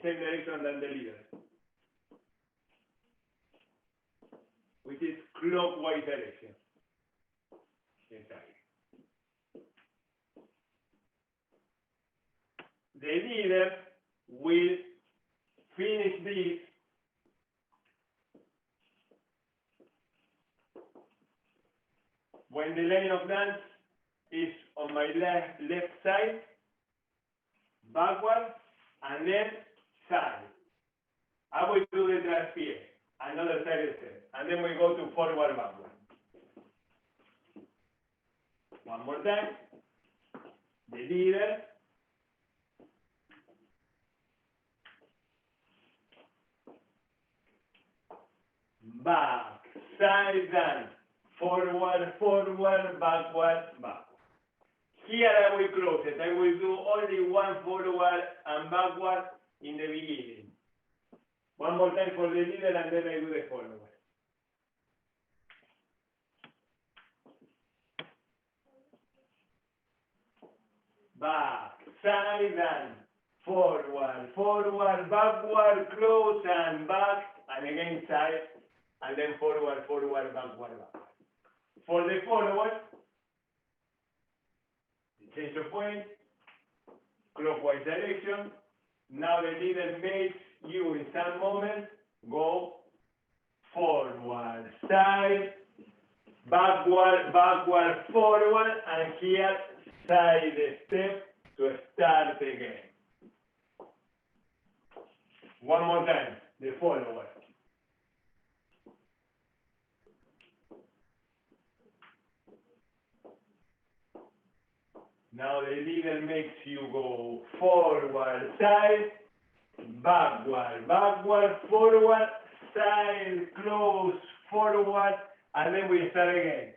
the same direction than the leader, which is clockwise direction. Inside. The leader will finish this when the line of dance is on my left side, backward, and then side. I will do the transfer, another side step, and then we go to forward, backward. One more time. The leader. Back, side, dance. Forward, forward, backward, backward. Here I will close it. I will do only one forward and backward in the beginning. One more time for the leader and then I do the forward. Back, side, and forward, forward, backward, close and back, and again side, and then forward, forward, backward, backward. For the forward, change of point, clockwise direction. Now the leader makes you in some moment go forward, side, backward, backward, forward, and here side step to start again. One more time, the forward. Now the leader makes you go forward, side, backward, backward, forward, side, close, forward, and then we start again.